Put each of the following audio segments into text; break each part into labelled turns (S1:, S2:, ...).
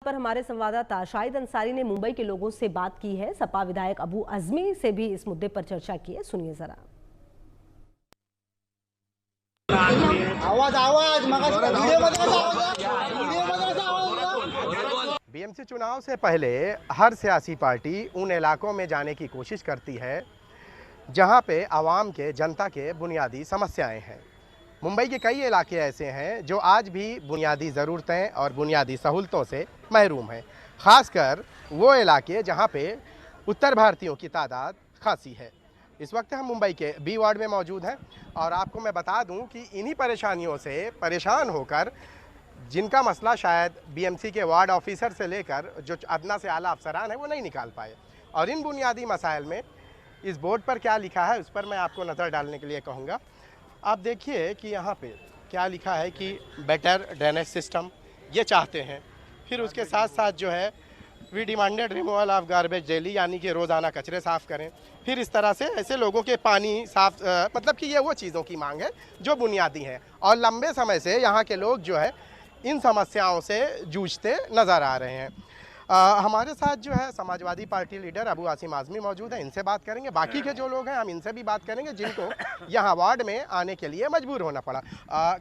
S1: पर हमारे संवाददाता शाहिद अंसारी ने मुंबई के लोगों से बात की है। सपा विधायक अबू आजमी से भी इस मुद्दे पर चर्चा की है। सुनिए जरा।
S2: बीएमसी चुनाव से पहले हर सियासी पार्टी उन इलाकों में जाने की कोशिश करती है जहां पे आवाम के, जनता के बुनियादी समस्याएं हैं। मुंबई के कई इलाके ऐसे हैं जो आज भी बुनियादी ज़रूरतें और बुनियादी सहूलतों से महरूम हैं। ख़ासकर वो इलाके जहां पे उत्तर भारतीयों की तादाद खासी है। इस वक्त हम मुंबई के बी वार्ड में मौजूद हैं और आपको मैं बता दूं कि इन्हीं परेशानियों से परेशान होकर जिनका मसला शायद बीएमसी के वार्ड ऑफिसर से लेकर जो अदना से आला अफसरान है वो नहीं निकाल पाए, और इन बुनियादी मसाइल में इस बोर्ड पर क्या लिखा है उस पर मैं आपको नज़र डालने के लिए कहूँगा। आप देखिए कि यहाँ पे क्या लिखा है कि बेटर ड्रेनेज सिस्टम ये चाहते हैं। फिर उसके साथ साथ जो है we demanded removal of garbage daily, यानी कि रोज़ाना कचरे साफ़ करें। फिर इस तरह से ऐसे लोगों के पानी साफ, मतलब कि ये वो चीज़ों की मांग है जो बुनियादी हैं, और लंबे समय से यहाँ के लोग जो है इन समस्याओं से जूझते नज़र आ रहे हैं। हमारे साथ जो है समाजवादी पार्टी लीडर अबू आजमी मौजूद है, इनसे बात करेंगे। बाकी के जो लोग हैं हम इनसे भी बात करेंगे जिनको यहाँ वार्ड में आने के लिए मजबूर होना पड़ा।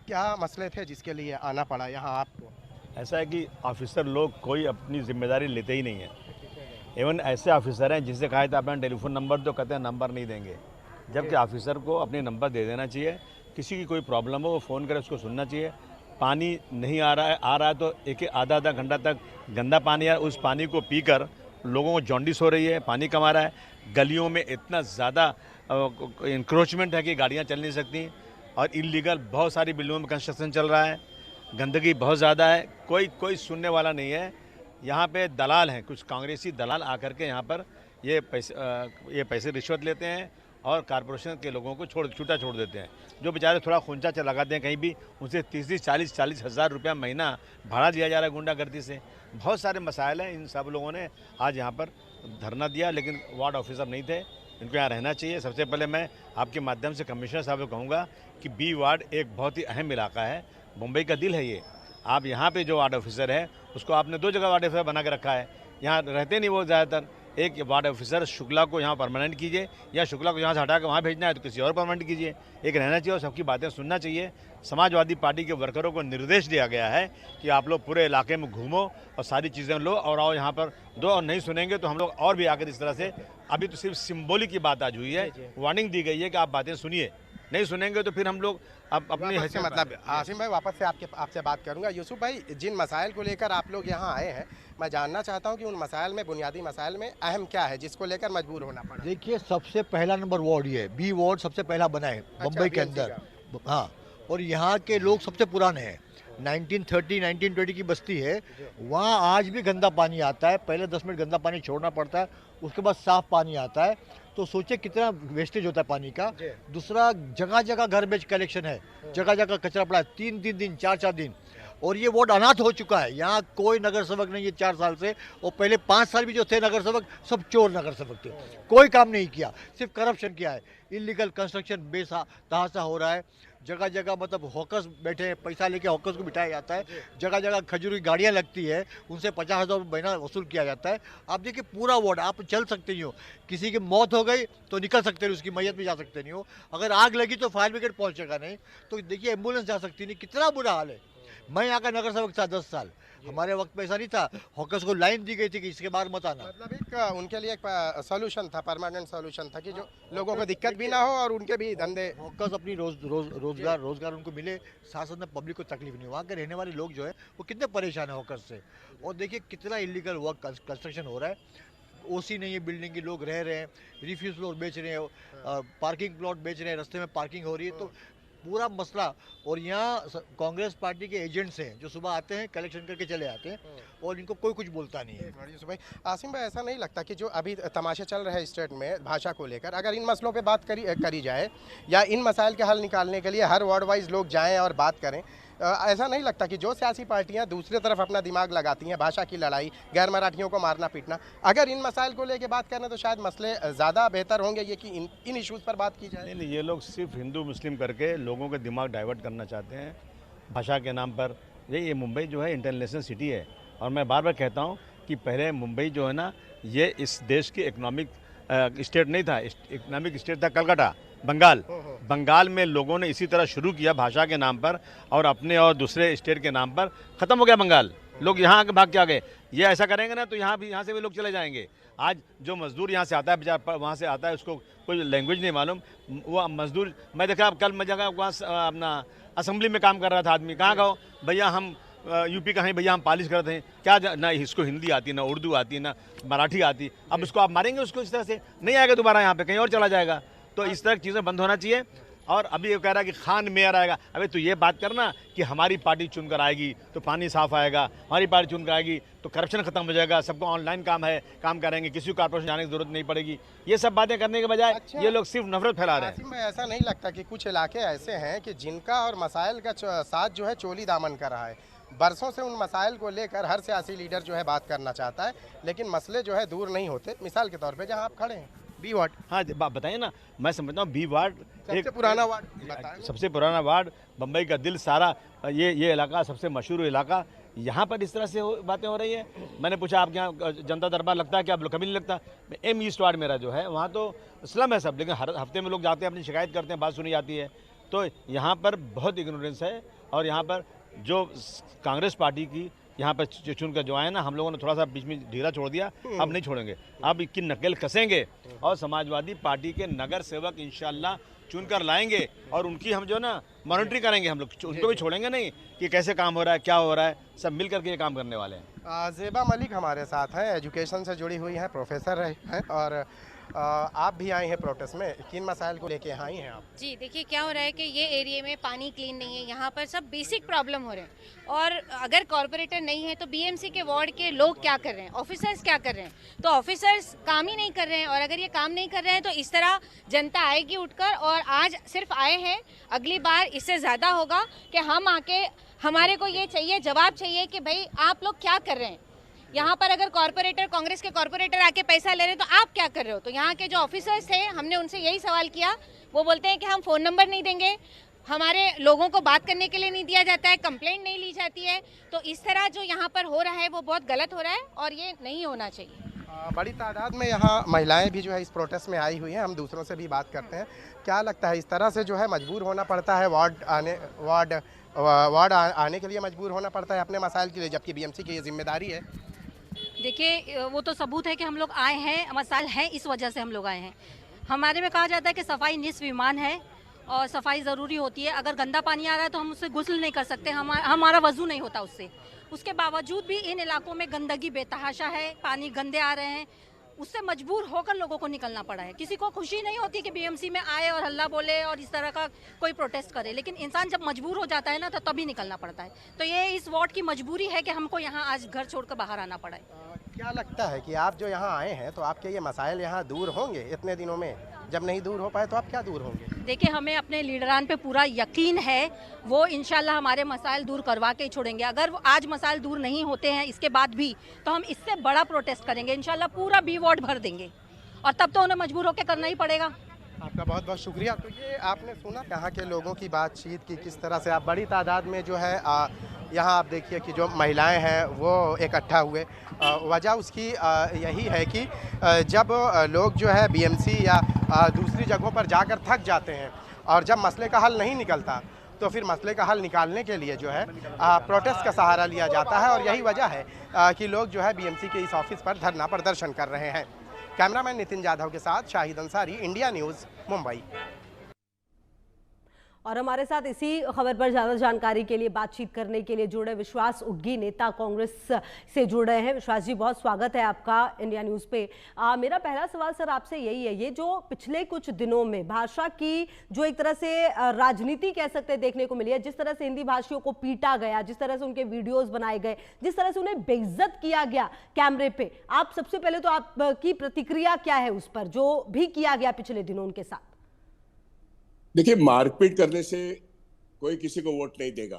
S2: क्या मसले थे जिसके लिए आना पड़ा यहाँ आपको?
S3: ऐसा है कि ऑफिसर लोग कोई अपनी जिम्मेदारी लेते ही नहीं है। इवन ऐसे ऑफिसर हैं जिससे कहा था अपना टेलीफोन नंबर, तो कहते हैं नंबर नहीं देंगे, जबकि ऑफिसर को अपने नंबर दे देना चाहिए। किसी की कोई प्रॉब्लम हो वो फ़ोन करे, उसको सुनना चाहिए। पानी नहीं आ रहा है तो एक आधा घंटा तक गंदा पानी है, उस पानी को पीकर लोगों को जॉन्डिस हो रही है, पानी कम आ रहा है। गलियों में इतना ज़्यादा इंक्रोचमेंट है कि गाड़ियाँ चल नहीं सकती, और इलीगल बहुत सारी बिल्डिंगों में कंस्ट्रक्शन चल रहा है। गंदगी बहुत ज़्यादा है, कोई सुनने वाला नहीं है। यहाँ पे दलाल हैं, कुछ कांग्रेसी दलाल आकर के यहाँ पर ये पैसे रिश्वत लेते हैं और कारपोरेशन के लोगों को छूटा छोड़ देते हैं। जो बेचारे थोड़ा खूंचा लगाते हैं कहीं भी, उनसे 30-40 हज़ार रुपया महीना भाड़ा दिया जा रहा है गुंडागर्दी से। बहुत सारे मसाइल हैं। इन सब लोगों ने आज यहाँ पर धरना दिया, लेकिन वार्ड ऑफिसर नहीं थे, इनको यहाँ रहना चाहिए। सबसे पहले मैं आपके माध्यम से कमिश्नर साहब को कहूँगा कि बी वार्ड एक बहुत ही अहम इलाका है, मुंबई का दिल है ये। आप यहाँ पे जो वार्ड ऑफिसर है उसको आपने 2 जगह वार्ड ऑफिसर बना के रखा है, यहाँ रहते नहीं वो ज़्यादातर। एक वार्ड ऑफिसर शुक्ला को यहाँ परमानेंट कीजिए, या शुक्ला को यहाँ से हटा के वहाँ भेजना है तो किसी और परमानेंट कीजिए। एक रहना चाहिए और सबकी बातें सुनना चाहिए। समाजवादी पार्टी के वर्करों को निर्देश दिया गया है कि आप लोग पूरे इलाके में घूमो और सारी चीज़ें लो और आओ यहाँ पर दो, और नहीं सुनेंगे तो हम लोग और भी आकर इस तरह से। अभी तो सिर्फ सिम्बोलिक की बात आज हुई है, वार्निंग दी गई है कि आप बातें सुनिए, नहीं सुनेंगे तो फिर हम लोग अब अपनी हैसियत, मतलब
S2: आसिम भाई वापस से आपसे बात करूंगा। यूसुफ भाई, जिन मसाइल को लेकर आप लोग यहाँ आए हैं, मैं जानना चाहता हूँ कि उन मसाइल में, बुनियादी मसाइल में अहम क्या है जिसको लेकर मजबूर होना पड़ा?
S4: देखिए, सबसे पहला नंबर वार्ड ये बी वार्ड सबसे पहला बना है मुंबई के अंदर। हाँ, और यहाँ के लोग सबसे पुराने हैं। 1930-1920 की बस्ती है, वहाँ आज भी गंदा पानी आता है। पहले 10 मिनट गंदा पानी छोड़ना पड़ता है, उसके बाद साफ पानी आता है। तो सोचिए कितना वेस्टेज होता है पानी का। दूसरा, जगह जगह गार्बेज कलेक्शन है, जगह जगह कचरा पड़ा है, 3-3 दिन 4-4 दिन। और ये वार्ड अनाथ हो चुका है। यहाँ कोई नगर सेवक नहीं है 4 साल से, और पहले 5 साल भी जो थे नगर सेवक, सब चोर नगर सेवक थे। कोई काम नहीं किया, सिर्फ करप्शन किया है। इलीगल कंस्ट्रक्शन बेतहाशा हो रहा है। जगह जगह मतलब हॉकर्स बैठे हैं, पैसा लेके हॉकर्स को बिठाया जाता है। जगह जगह खजूर की गाड़ियाँ लगती है, उनसे 50,000 महीना वसूल किया जाता है। आप देखिए पूरा वार्ड, आप चल सकते नहीं हो। किसी की मौत हो गई तो निकल सकते नहीं, उसकी मैयत में जा सकते नहीं हो। अगर आग लगी तो फायर ब्रिगेड पहुँचेगा नहीं, तो देखिए एम्बुलेंस जा सकती नहीं। कितना बुरा हाल है। मैं यहाँ का नगर सेवक था 10 साल, हमारे वक्त में ऐसा नहीं था। हॉकर्स को लाइन दी गई थी कि इसके बाहर मत आना।
S2: मतलब एक उनके लिए एक सोल्यूशन था, परमानेंट सोल्यूशन था कि जो लोगों को दिक्कत भी ना हो और उनके भी धंधे,
S4: हॉकर्स अपनी रोजगार उनको मिले, साथ साथ में पब्लिक को तकलीफ नहीं। वहाँ के रहने वाले लोग जो है वो कितने परेशान है हॉकर्स से। और देखिए कितना इलीगल वर्क कंस्ट्रक्शन हो रहा है। ओसी नहीं है बिल्डिंग की, लोग रह रहे हैं, रिफ्यूज प्लॉट बेच रहे हैं, पार्किंग प्लॉट बेच रहे हैं, रास्ते में पार्किंग हो रही है। तो पूरा मसला। और यहाँ कांग्रेस पार्टी के एजेंट्स हैं जो सुबह आते हैं, कलेक्शन करके चले आते हैं, और इनको कोई कुछ बोलता नहीं है।
S2: आसिम भाई, ऐसा नहीं लगता कि जो अभी तमाशे चल रहे हैं स्टेट में भाषा को लेकर, अगर इन मसलों पे बात करी जाए या इन मसाइल के हल निकालने के लिए हर वार्ड वाइज लोग जाएं और बात करें, ऐसा नहीं लगता कि जो सियासी पार्टियां दूसरी तरफ अपना दिमाग लगाती हैं, भाषा की लड़ाई, गैर मराठियों को मारना पीटना, अगर इन मसाइल को लेकर बात करें तो शायद मसले ज़्यादा बेहतर होंगे ये कि इन इश्यूज़ पर बात की जाए?
S3: नहीं, ये लोग सिर्फ हिंदू मुस्लिम करके लोगों के दिमाग डाइवर्ट करना चाहते हैं भाषा के नाम पर। ये मुंबई जो है इंटरनेशनल सिटी है, और मैं बार बार कहता हूँ कि पहले मुंबई जो है ना, ये इस देश की इकोनॉमिक स्टेट नहीं था, इकोनॉमिक स्टेट था कलकत्ता, बंगाल। बंगाल में लोगों ने इसी तरह शुरू किया भाषा के नाम पर और अपने और दूसरे स्टेट के नाम पर, ख़त्म हो गया बंगाल। लोग यहाँ आके भाग के आ गए। ये ऐसा करेंगे ना तो यहाँ से भी लोग चले जाएंगे। आज जो मजदूर यहाँ से आता है, बेचारा वहाँ से आता है, उसको कोई लैंग्वेज नहीं मालूम, वो मजदूर, मैं देखा कल मैं जगह वहाँ अपना असेंबली में काम कर रहा था आदमी, कहाँ गो भैया हम यूपी का हैं भैया, हम पालिश करते हैं क्या, ना इसको हिंदी आती, ना उर्दू आती, ना मराठी आती। अब इसको आप मारेंगे उसको इस तरह से, नहीं आएगा दोबारा यहाँ पे, कहीं और चला जाएगा। तो इस तरह की चीज़ें बंद होना चाहिए। और अभी ये कह रहा है कि खान मेयर आएगा। अबे तो ये बात करना कि हमारी पार्टी चुनकर आएगी तो पानी साफ आएगा, हमारी पार्टी चुनकर आएगी तो करप्शन खत्म हो जाएगा, सबको ऑनलाइन काम करेंगे, किसी को कॉर्पोरेशन जाने की जरूरत नहीं पड़ेगी। ये सब बातें करने के बजाय ये लोग सिर्फ नफरत फैला रहे हैं।
S2: में ऐसा नहीं लगता कि कुछ इलाके ऐसे हैं कि जिनका और मसाइल का साथ जो है चोली दामन कर रहा है? बरसों से उन मसाइल को लेकर हर सियासी लीडर जो है बात करना चाहता है, लेकिन मसले जो है दूर नहीं होते। मिसाल के तौर पे जहां आप खड़े हैं, बी वार्ड।
S3: हाँ बताइए ना, मैं समझता हूँ बी वार्ड
S2: सबसे पुराना वार्ड,
S3: सबसे पुराना वार्ड, बम्बई का दिल, सारा ये इलाका सबसे मशहूर इलाका, यहाँ पर इस तरह से बातें हो रही है। मैंने पूछा आपके यहाँ जनता दरबार लगता है क्या? आप लोग कभी नहीं लगता। एम ईस्ट वार्ड मेरा जो है, वहाँ तो स्लम है सब, लेकिन हर हफ्ते में लोग जाते हैं, अपनी शिकायत करते हैं, बात सुनी जाती है। तो यहाँ पर बहुत इग्नोरेंस है। और यहाँ पर जो कांग्रेस पार्टी की यहाँ पर चुनकर जो आए ना, हम लोगों ने थोड़ा सा बीच में ढीला छोड़ दिया, अब नहीं छोड़ेंगे, अब इनकी नकेल कसेंगे और समाजवादी पार्टी के नगर सेवक इंशाल्लाह चुनकर लाएंगे और उनकी हम जो ना मॉनिटरिंग करेंगे। हम लोग उनको भी छोड़ेंगे नहीं कि कैसे काम हो रहा है, क्या हो रहा है, सब मिल करके ये काम करने वाले हैं।
S2: ज़ेबा मलिक हमारे साथ हैं, एजुकेशन से जुड़ी हुई हैं, प्रोफेसर हैं, और आप भी आए हैं प्रोटेस्ट में। किन मसाइल को लेके आई हैं आप?
S5: जी देखिए, क्या हो रहा है कि ये एरिया में पानी क्लीन नहीं है, यहाँ पर सब बेसिक प्रॉब्लम हो रहे हैं। और अगर कॉरपोरेटर नहीं है तो बीएमसी के वार्ड के लोग क्या कर रहे हैं, ऑफिसर्स क्या कर रहे हैं? तो ऑफिसर्स काम ही नहीं कर रहे हैं। और अगर ये काम नहीं कर रहे हैं तो इस तरह जनता आएगी उठकर। और आज सिर्फ आए हैं, अगली बार इससे ज़्यादा होगा कि हम आके, हमारे को ये चाहिए, जवाब चाहिए कि भाई आप लोग क्या कर रहे हैं। यहाँ पर अगर कॉरपोरेटर, कांग्रेस के कॉरपोरेटर आके पैसा ले रहे हैं तो आप क्या कर रहे हो? तो यहाँ के जो ऑफिसर्स थे, हमने उनसे यही सवाल किया, वो बोलते हैं कि हम फ़ोन नंबर नहीं देंगे, हमारे लोगों को बात करने के लिए नहीं दिया जाता है, कंप्लेंट नहीं ली जाती है। तो इस तरह जो यहाँ पर हो रहा है वो बहुत गलत हो रहा है और ये नहीं होना चाहिए।
S2: बड़ी तादाद में यहाँ महिलाएं भी जो है इस प्रोटेस्ट में आई हुई हैं। हम दूसरों से भी बात करते हैं। क्या लगता है, इस तरह से जो है मजबूर होना पड़ता है, वार्ड आने के लिए मजबूर होना पड़ता है अपने मसाइल के लिए, जबकि बीएमसी की ये जिम्मेदारी है?
S6: देखिए, वो तो सबूत है कि हम लोग आए हैं, मसाइल है, इस वजह से हम लोग आए हैं। हमारे में कहा जाता है कि सफाई निस्फ ईमान है और सफाई ज़रूरी होती है। अगर गंदा पानी आ रहा है तो हम उससे गुस्ल नहीं कर सकते, हमारा वजू नहीं होता उससे। उसके बावजूद भी इन इलाकों में गंदगी बेतहाशा है, पानी गंदे आ रहे हैं, उससे मजबूर होकर लोगों को निकलना पड़ा है। किसी को खुशी नहीं होती कि बीएमसी में आए और हल्ला बोले और इस तरह का कोई प्रोटेस्ट करे, लेकिन इंसान जब मजबूर हो जाता है ना तो तभी निकलना पड़ता है। तो ये इस वार्ड की मजबूरी है कि हमको यहाँ आज घर छोड़कर बाहर आना पड़ा है।
S2: क्या लगता है कि आप जो यहाँ आए हैं तो आपके ये मसाइल यहाँ दूर होंगे इतने दिनों में? जब नहीं दूर हो पाए तो आप क्या दूर होंगे?
S6: देखिए, हमें अपने लीडरान पे पूरा यकीन है, वो इंशाल्लाह हमारे मसाइल दूर करवा के ही छोड़ेंगे। अगर आज मसाइल दूर नहीं होते हैं इसके बाद भी, तो हम इससे बड़ा प्रोटेस्ट करेंगे इंशाल्लाह, पूरा बी वार्ड भर देंगे और तब तो उन्हें मजबूर होकर करना ही पड़ेगा।
S2: आपका बहुत बहुत शुक्रिया। तो ये आपने सुना यहाँ के लोगों की बातचीत की, किस तरह से आप बड़ी तादाद में जो है यहाँ आप देखिए कि जो महिलाएं हैं वो इकट्ठा हुए। वजह उसकी यही है कि जब लोग जो है बीएमसी या दूसरी जगहों पर जाकर थक जाते हैं और जब मसले का हल नहीं निकलता तो फिर मसले का हल निकालने के लिए जो है प्रोटेस्ट का सहारा लिया जाता है। और यही वजह है कि लोग जो है बीएमसी के इस ऑफिस पर धरना प्रदर्शन कर रहे हैं। कैमरामैन नितिन जाधव के साथ शाहिद अंसारी, इंडिया न्यूज़, मुंबई।
S1: और हमारे साथ इसी खबर पर ज़्यादा जानकारी के लिए, बातचीत करने के लिए जुड़े विश्वास उटगी, नेता कांग्रेस से जुड़ रहे हैं। विश्वास जी, बहुत स्वागत है आपका इंडिया न्यूज़ पे। मेरा पहला सवाल सर आपसे यही है, ये जो पिछले कुछ दिनों में भाषा की जो एक तरह से राजनीति कह सकते हैं देखने को मिली है, जिस तरह से हिंदी भाषियों को पीटा गया, जिस तरह से उनके वीडियोज़ बनाए गए, जिस तरह से उन्हें बेइज्जत किया गया कैमरे पे, आप सबसे पहले तो आपकी प्रतिक्रिया क्या है उस पर जो भी किया गया पिछले दिनों उनके साथ?
S7: देखिए, मारपीट करने से कोई किसी को वोट नहीं देगा।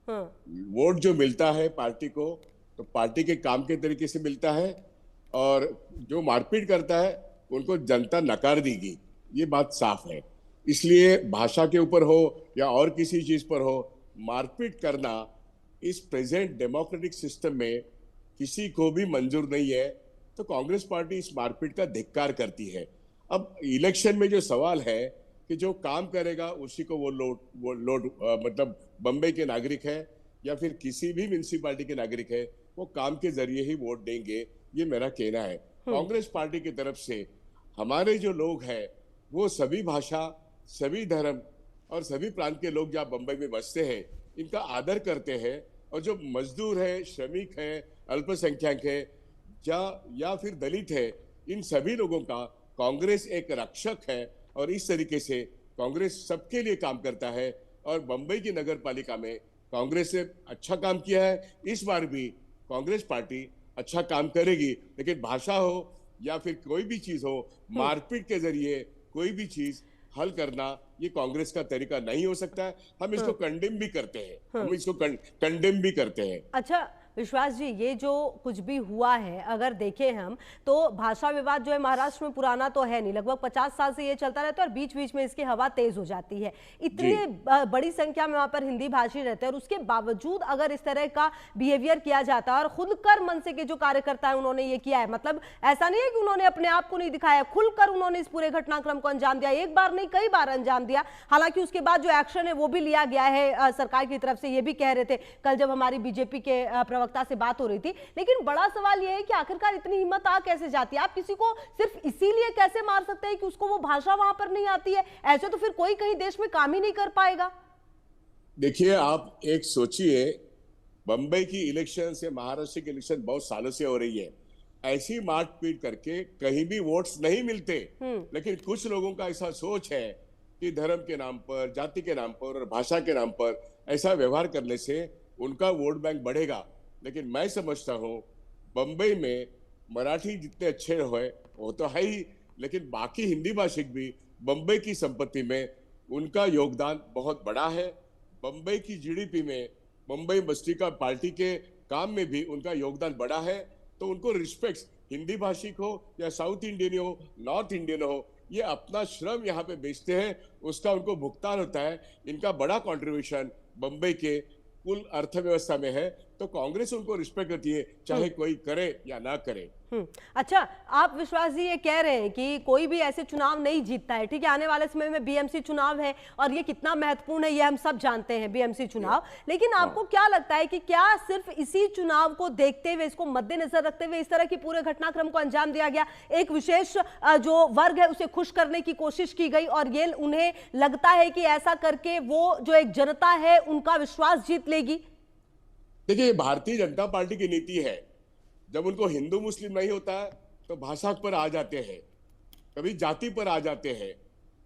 S7: वोट जो मिलता है पार्टी को, तो पार्टी के काम के तरीके से मिलता है, और जो मारपीट करता है उनको जनता नकार देगी, ये बात साफ है। इसलिए भाषा के ऊपर हो या और किसी चीज पर हो, मारपीट करना इस प्रेजेंट डेमोक्रेटिक सिस्टम में किसी को भी मंजूर नहीं है, तो कांग्रेस पार्टी इस मारपीट का धिक्कार करती है। अब इलेक्शन में जो सवाल है कि जो काम करेगा उसी को वो लोड मतलब बम्बई के नागरिक है या फिर किसी भी म्युनिसिपैलिटी के नागरिक है, वो काम के जरिए ही वोट देंगे, ये मेरा कहना है। कांग्रेस पार्टी की तरफ से हमारे जो लोग हैं वो सभी भाषा, सभी धर्म और सभी प्रांत के लोग जहाँ बम्बई में बसते हैं इनका आदर करते हैं, और जो मजदूर है, श्रमिक है, अल्पसंख्यक है या फिर दलित है, इन सभी लोगों का कांग्रेस एक रक्षक है और इस तरीके से कांग्रेस सबके लिए काम करता है। और बम्बई की नगर पालिका में कांग्रेस ने अच्छा काम किया है, इस बार भी कांग्रेस पार्टी अच्छा काम करेगी, लेकिन भाषा हो या फिर कोई भी चीज हो, मारपीट के जरिए कोई भी चीज हल करना ये कांग्रेस का तरीका नहीं हो सकता है। हम इसको कंडेम भी करते हैं, हम इसको कंडेम भी करते हैं।
S1: अच्छा विश्वास जी, ये जो कुछ भी हुआ है अगर देखें हम तो भाषा विवाद जो है महाराष्ट्र में पुराना तो है नहीं, लगभग 50 साल से ये चलता रहता है और बीच बीच में इसकी हवा तेज हो जाती है। इतने बड़ी संख्या में वहां पर हिंदी भाषी रहते हैं और उसके बावजूद अगर इस तरह का बिहेवियर किया जाता है और खुलकर मनसे के जो कार्यकर्ता है उन्होंने ये किया है, मतलब ऐसा नहीं है कि उन्होंने अपने आप को नहीं दिखाया, खुलकर उन्होंने इस पूरे घटनाक्रम को अंजाम दिया, एक बार नहीं कई बार अंजाम दिया। हालांकि उसके बाद जो एक्शन है वो भी लिया गया है सरकार की तरफ से, ये भी कह रहे थे कल जब हमारी बीजेपी के प्रवक्ता से बात हो रही थी। लेकिन बड़ा सवाल यह है कि आखिरकार इतनी हिम्मत आ कैसे जाती है? आप किसी को सिर्फ इसीलिए कैसे मार सकते हैं कि उसको वो भाषा वहां पर नहीं आती है? ऐसे तो फिर कोई कहीं देश में काम ही नहीं कर पाएगा।
S7: देखिए, आप एक सोचिए, बंबई की इलेक्शन से महाराष्ट्र की इलेक्शन बहुत सालों से हो रही है, ऐसी मारपीट करके कहीं भी वोट्स नहीं मिलते। लेकिन कुछ लोगों का ऐसा सोच है कि धर्म के नाम पर, जाति के नाम पर और भाषा के नाम पर ऐसा व्यवहार करने से उनका वोट बैंक बढ़ेगा। लेकिन मैं समझता हूँ बंबई में मराठी जितने अच्छे हुए वो तो है ही, लेकिन बाकी हिंदी भाषिक भी बंबई की संपत्ति में उनका योगदान बहुत बड़ा है। बंबई की जीडीपी में, बंबई बस्ती का पार्टी के काम में भी उनका योगदान बड़ा है। तो उनको रिस्पेक्ट, हिंदी भाषिक हो या साउथ इंडियन हो, नॉर्थ इंडियन हो, ये अपना श्रम यहाँ पे बेचते हैं, उसका उनको भुगतान होता है। इनका बड़ा कंट्रीब्यूशन बंबई के कुल अर्थव्यवस्था में है, तो कांग्रेस उनको रिस्पेक्ट करती है, चाहे कोई करे या ना करे।
S1: अच्छा, आप विश्वास जी ये कह रहे हैं कि कोई भी ऐसे चुनाव नहीं जीतता है, ठीक है, आने वाले समय में बीएमसी चुनाव है और ये कितना महत्वपूर्ण है ये हम सब जानते हैं, बीएमसी चुनाव। लेकिन आपको क्या लगता है कि क्या सिर्फ इसी चुनाव को देखते हुए, इसको मद्देनजर रखते हुए इस तरह की पूरे घटनाक्रम को अंजाम दिया गया? एक विशेष जो वर्ग है उसे खुश करने की कोशिश की गई और ये उन्हें लगता है कि ऐसा करके वो जो एक जनता है उनका विश्वास जीत लेगी?
S7: देखिए, भारतीय जनता पार्टी की नीति है, जब उनको हिंदू मुस्लिम नहीं होता है तो भाषा पर आ जाते हैं, कभी जाति पर आ जाते हैं।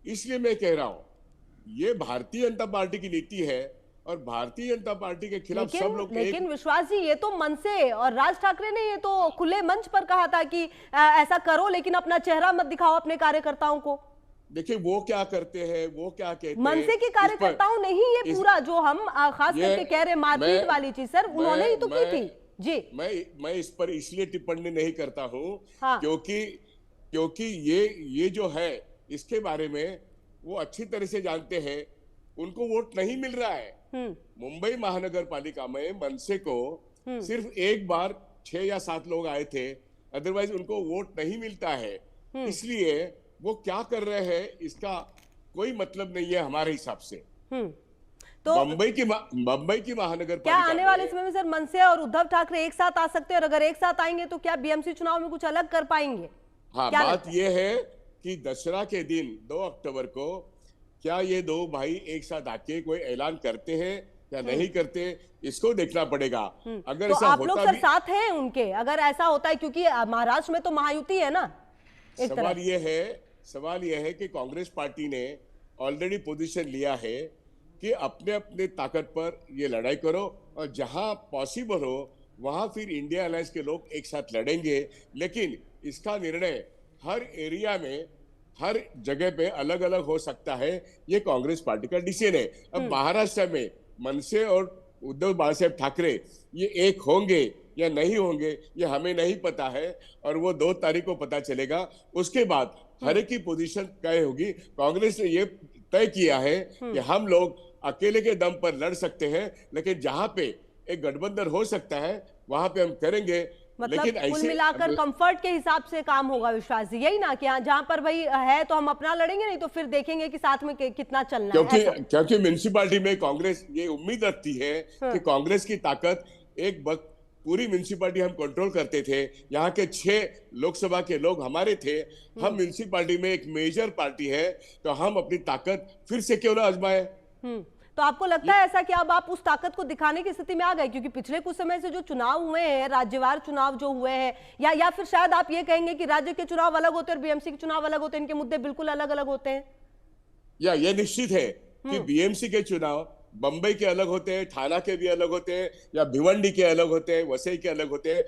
S7: इसलिए मैं कह रहा हूं ये भारतीय जनता पार्टी की नीति है और भारतीय जनता पार्टी के खिलाफ सब लोग।
S1: लेकिन विश्वास जी, ये तो मनसे और राज ठाकरे ने ये तो खुले मंच पर कहा था कि ऐसा करो, लेकिन अपना चेहरा मत दिखाओ अपने कार्यकर्ताओं को।
S7: देखिए वो क्या करते हैं, वो क्या कहते हैं।
S1: मनसे के कार्यकर्ताओं ने ही ये पूरा जो हम खास करके कह रहे मारपीट वाली चीज, सर उन्होंने ही तो की थी जी।
S7: मैं इस पर इसलिए टिप्पणी नहीं करता हूँ
S1: हाँ।
S7: क्योंकि ये जो है इसके बारे में वो अच्छी तरह से जानते हैं, उनको वोट नहीं मिल रहा है। मुंबई महानगर पालिका में मनसे को सिर्फ एक बार 6 या 7 लोग आए थे, अदरवाइज उनको वोट नहीं मिलता है। इसलिए वो क्या कर रहे हैं इसका कोई मतलब नहीं है हमारे हिसाब से।
S1: तो
S7: बंबई की महानगर
S1: क्या आने वाले समय में सर मनसे और उद्धव ठाकरे एक साथ आ सकते हैं, और अगर एक साथ आएंगे तो क्या बीएमसी चुनाव में कुछ अलग कर पाएंगे?
S7: हाँ, बात ये है कि दशहरा के दिन 2 अक्टूबर को क्या ये दो भाई एक साथ आके कोई ऐलान करते हैं या नहीं करते, इसको देखना पड़ेगा। अगर
S1: तो
S7: ऐसा
S1: आप लोग
S7: होता
S1: सर साथ हैं उनके, अगर ऐसा होता है, क्योंकि महाराष्ट्र में तो महायुति है ना।
S7: सवाल यह है कि कांग्रेस पार्टी ने ऑलरेडी पोजीशन लिया है कि अपने अपने ताकत पर ये लड़ाई करो, और जहां पॉसिबल हो वहां फिर इंडिया अलायंस के लोग एक साथ लड़ेंगे। लेकिन इसका निर्णय हर एरिया में, हर जगह पे अलग अलग हो सकता है, ये कांग्रेस पार्टी का डिसीजन है। अब महाराष्ट्र में मनसे और उद्धव बालासाहेब ठाकरे ये एक होंगे या नहीं होंगे ये हमें नहीं पता है, और वो 2 तारीख को पता चलेगा। उसके बाद हर एक की पोजीशन क्या होगी। कांग्रेस ने ये तय किया है कि हम लोग अकेले के दम पर लड़ सकते हैं, लेकिन जहां पे एक गठबंधन हो सकता है वहां पे हम करेंगे।
S1: मतलब
S7: लेकिन
S1: कुल
S7: ऐसे
S1: मिलाकर कंफर्ट के हिसाब से काम होगा विश्वास जी, यही ना कि जहां पर भाई है तो हम अपना लड़ेंगे, नहीं तो फिर देखेंगे कि साथ में कितना चलना
S7: क्योंकि
S1: है,
S7: क्योंकि म्यूनिसिपालिटी में कांग्रेस ये उम्मीद रखती है कि कांग्रेस की ताकत एक वक्त पूरी म्यूनिसिपालिटी हम कंट्रोल करते थे, यहाँ के 6 लोकसभा के लोग हमारे थे, हम म्यूनिसिपालिटी में एक मेजर पार्टी है, तो हम अपनी ताकत फिर से क्यों ना आजमाए।
S1: तो आपको लगता है ऐसा कि अब आप उस ताकत को दिखाने की स्थिति में आ गए, क्योंकि पिछले कुछ समय से जो चुनाव हुए हैं, राज्यवार चुनाव जो हुए हैं, या फिर शायद आप ये कहेंगे कि राज्य के चुनाव अलग होते हैं और बीएमसी के चुनाव अलग होते हैं, इनके मुद्दे बिल्कुल अलग अलग होते हैं?
S7: या ये निश्चित है कि बीएमसी के चुनाव बंबई के अलग होते हैं, थाना के भी अलग होते हैं, या भिवंडी के अलग होते हैं, वसई के अलग होते हैं।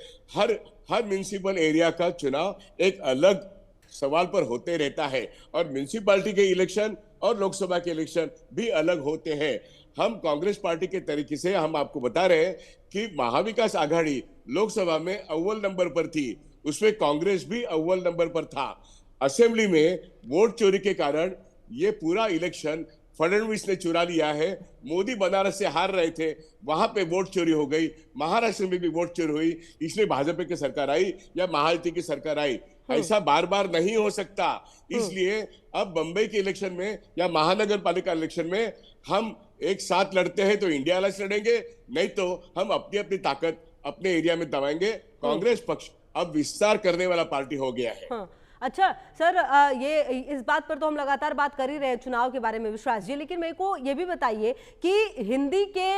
S7: हर म्यूनिसिपल एरिया का चुनाव एक अलग सवाल पर होते रहता है, और म्यूनिसिपालिटी के इलेक्शन और लोकसभा के इलेक्शन भी अलग होते हैं। हम कांग्रेस पार्टी के तरीके से हम आपको बता रहे हैं कि महाविकास आघाड़ी लोकसभा में अव्वल नंबर पर थी, उसमें कांग्रेस भी अव्वल नंबर पर था। असेंबली में वोट चोरी के कारण ये पूरा इलेक्शन फडणवीस ने चुरा लिया है। मोदी बनारस से हार रहे थे, वहां पे वोट चोरी हो गई, महाराष्ट्र में भी वोट चोरी हुई, इसलिए भाजपा की सरकार आई या महायुति की सरकार आई। ऐसा बार बार नहीं हो सकता, इसलिए अब बंबई के इलेक्शन में या महानगर पालिका इलेक्शन में हम एक साथ लड़ते हैं तो इंडिया अलायंस लड़ेंगे, नहीं तो हम अपनी अपनी ताकत अपने एरिया में दबाएंगे। कांग्रेस पक्ष अब विस्तार करने वाला पार्टी हो गया है।
S1: अच्छा सर, ये इस बात पर तो हम लगातार बात कर ही रहे हैं चुनाव के बारे में विश्वास जी, लेकिन मेरे को ये भी बताइए कि हिंदी के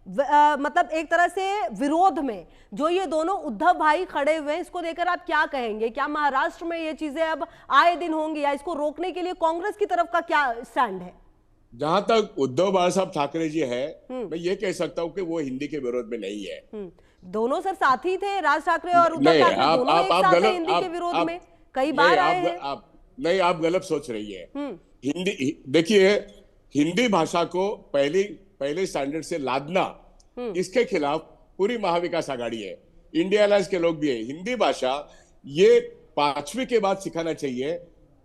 S1: मतलब एक तरह से विरोध में जो ये दोनों उद्धव भाई खड़े हुए हैं, इसको देखकर आप क्या कहेंगे? क्या महाराष्ट्र में ये चीजें अब आए दिन होंगी, या इसको रोकने के लिए कांग्रेस की तरफ का क्या स्टैंड है?
S7: जहां तक उद्धव बाला साहब ठाकरे जी है, मैं ये कह सकता हूं कि वो हिंदी के विरोध में नहीं है।
S1: दोनों सर साथी थे, राज ठाकरे और उद्धव ठाकरे दोनों एक साथ हैं हिंदी के विरोध में, कई बार आए हैं।
S7: आप गलत सोच रही है। हिंदी देखिए, हिंदी भाषा को पहले स्टैंडर्ड से लादना, इसके खिलाफ पूरी महाविकास आघाड़ी है, इंडिया अलायंस के लोग भी है। हिंदी भाषा ये 5वीं के बाद सिखाना चाहिए,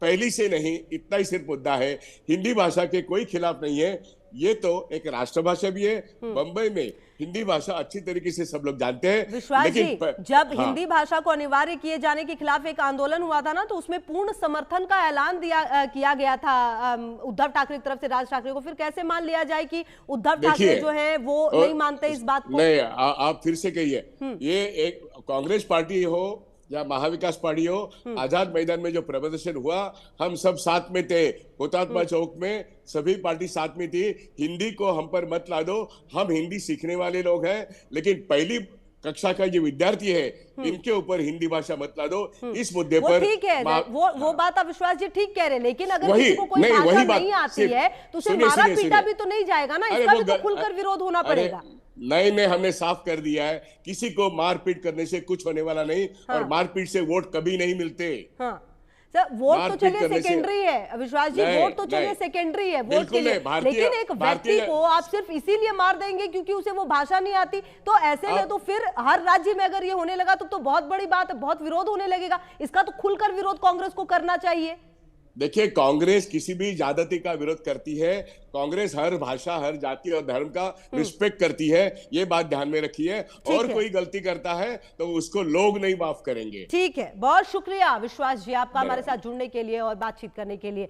S7: पहली से नहीं, इतना ही सिर्फ मुद्दा है। हिंदी भाषा के कोई खिलाफ नहीं है, ये तो एक राष्ट्रभाषा भी है। बंबई में हिंदी भाषा अच्छी तरीके से सब लोग जानते हैं।
S1: विश्वास जी, जब हिंदी भाषा को अनिवार्य किए जाने के खिलाफ एक आंदोलन हुआ था ना, तो उसमें पूर्ण समर्थन का ऐलान किया गया था उद्धव ठाकरे की तरफ से राज ठाकरे को। फिर कैसे मान लिया जाए कि उद्धव ठाकरे जो है वो नहीं मानते इस बात को?
S7: नहीं, आप फिर से कहिए, ये एक कांग्रेस पार्टी हो या महाविकास पार्टी हो, आजाद मैदान में जो प्रदर्शन हुआ, हम सब साथ में थे। हुतात्मा चौक में सभी पार्टी साथ में थी। हिंदी को हम पर मत ला दो, हम हिंदी सीखने वाले लोग हैं, लेकिन पहली कक्षा का जो विद्यार्थी है, इनके ऊपर हिंदी भाषा मत ला दो। इस मुद्दे पर
S1: ठीक है, वो बात आप विश्वास जी ठीक कह रहे हैं, लेकिन अगर किसी को कोई भाषा नहीं आती है तो उसे मारा पीटा भी तो नहीं जाएगा ना, इसका भी तो खुलकर विरोध होना पड़ेगा।
S7: नहीं, हमने साफ कर दिया है, किसी को मारपीट करने से कुछ होने वाला नहीं, और मारपीट से वोट कभी नहीं मिलते।
S1: सर, वोट तो चलिए सेकेंडरी है विश्वास जी, वोट तो चलिए सेकेंडरी है वोट के लिए, लेकिन एक व्यक्ति को आप सिर्फ इसीलिए मार देंगे क्योंकि उसे वो भाषा नहीं आती, तो ऐसे में तो फिर हर राज्य में अगर ये होने लगा तो बहुत बड़ी बात है, बहुत विरोध होने लगेगा। इसका तो खुलकर विरोध कांग्रेस को करना चाहिए।
S7: देखिए, कांग्रेस किसी भी ज्यादती का विरोध करती है। कांग्रेस हर भाषा, हर जाति और धर्म का रिस्पेक्ट करती है, ये बात ध्यान में रखिए। और कोई गलती करता है तो उसको लोग नहीं माफ करेंगे।
S1: ठीक है, बहुत शुक्रिया विश्वास जी आपका हमारे साथ जुड़ने के लिए और बातचीत करने के लिए।